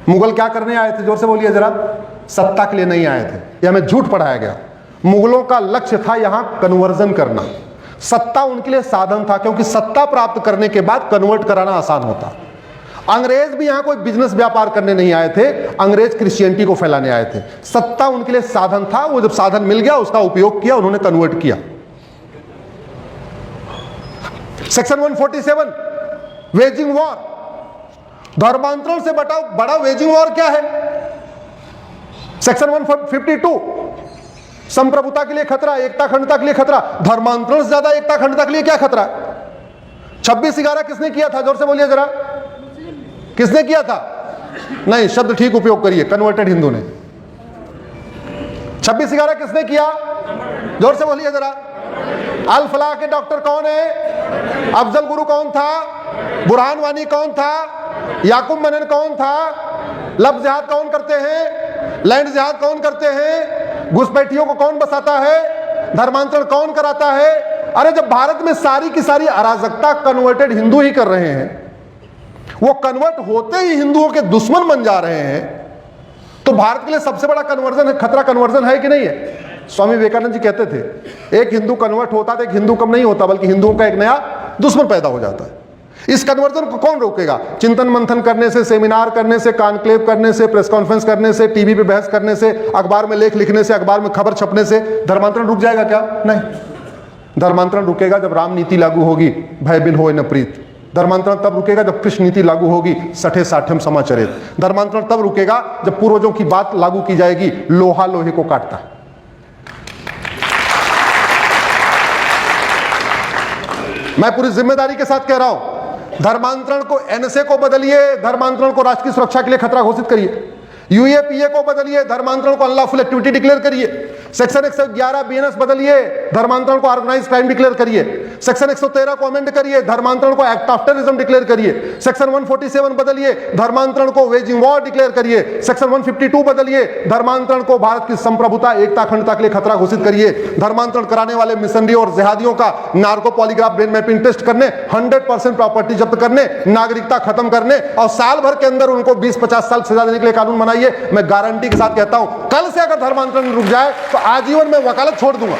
मुगल क्या करने आए थे, जोर से बोलिए जरा। सत्ता के लिए नहीं आए थे, ये हमें झूठ पढ़ाया गया। मुगलों का लक्ष्य था यहां कन्वर्जन करना। सत्ता उनके लिए साधन था, क्योंकि सत्ता प्राप्त करने के बाद कन्वर्ट कराना आसान होता। अंग्रेज भी यहां कोई बिजनेस व्यापार करने नहीं आए थे, अंग्रेज क्रिश्चियनिटी को फैलाने आए थे। सत्ता उनके लिए साधन था, वो जब साधन मिल गया उसका उपयोग किया, उन्होंने कन्वर्ट किया। सेक्शन 147 वेजिंग वॉर, धर्मांतरण से बड़ा वेजिंग वॉर क्या है? सेक्शन 152 संप्रभुता के लिए खतरा, एकता अखंडता के लिए खतरा। धर्मांतरण से ज्यादा एकता अखंडता के लिए क्या खतरा है? 26/11 किसने किया था, जोर से बोलिए जरा। किसने किया था? नहीं, शब्द ठीक उपयोग करिए, कन्वर्टेड हिंदू ने। 26/11 किसने किया, जोर से बोलिए जरा। अल फलाह के डॉक्टर कौन है? अफजल गुरु कौन था? बुरहान वानी कौन था? याकूब मनन कौन था? लफ्ज़ जिहाद कौन करते हैं? लैंड जिहाद कौन करते हैं? घुसपैठियों को कौन बसाता है? धर्मांतरण कौन कराता है? अरे जब भारत में सारी की सारी अराजकता कन्वर्टेड हिंदू ही कर रहे हैं, वो कन्वर्ट होते ही हिंदुओं के दुश्मन बन जा रहे हैं, तो भारत के लिए सबसे बड़ा कन्वर्जन है, खतरा कन्वर्जन है कि नहीं है? स्वामी विवेकानंद जी कहते थे, एक हिंदू कन्वर्ट होता तो एक हिंदू कम नहीं होता, बल्कि हिंदुओं का एक नया दुश्मन पैदा हो जाता है। इस कन्वर्जन को कौन रोकेगा? चिंतन मंथन करने से, सेमिनार करने से, कॉन्क्लेव करने से, प्रेस कॉन्फ्रेंस करने से, टीवी पे बहस करने से, अखबार में लेख लिखने से, अखबार में खबर छपने से धर्मांतरण रुक जाएगा क्या? नहीं। धर्मांतरण रुकेगा जब राम नीति लागू होगी, भय बिन होए न प्रीत। धर्मांतरण तब रुकेगा जब कृष्ण नीति लागू होगी, सठे साठम समाचरित। धर्मांतरण तब रुकेगा जब पूर्वजों की बात लागू की जाएगी, लोहा लोहे को काटता है। मैं पूरी जिम्मेदारी के साथ कह रहा हूं, धर्मांतरण को एनएसए को बदलिए, धर्मांतरण को राष्ट्र की सुरक्षा के लिए खतरा घोषित करिए। यूएपीए को बदलिए, धर्मांतरण को अनलॉफुल एक्टिविटी डिक्लेयर करिए। सेक्शन 111 बीएनएस बदलिए, धर्मांतरण को ऑर्गेनाइज्ड क्राइम डिक्लेयर करिए। सेक्शन 113 को अमेंड करिए, धर्मांतरण को एक्ट ऑफ टेररिज्म डिक्लेयर करिए। सेक्शन 147 बदलिए, धर्मांतरण को वेजिंग वॉर डिक्लेयर करिए। सेक्शन 152 बदलिए, धर्मांतरण को भारत की संप्रभुता, एकता, अखंडता के लिए खतरा घोषित करिए। धर्मांतरण कराने वाले मिशनरी और जिहादियों का narco polygraph brain mapping test करने, 100% प्रॉपर्टी जब्त करने, नागरिकता खत्म करने और साल भर के अंदर उनको 20-50 साल सजा देने के लिए कानून बनाइए। मैं गारंटी के साथ कहता हूं, कल से अगर धर्मांतरण रुक जाए तो आजीवन में वकालत छोड़ दूंगा।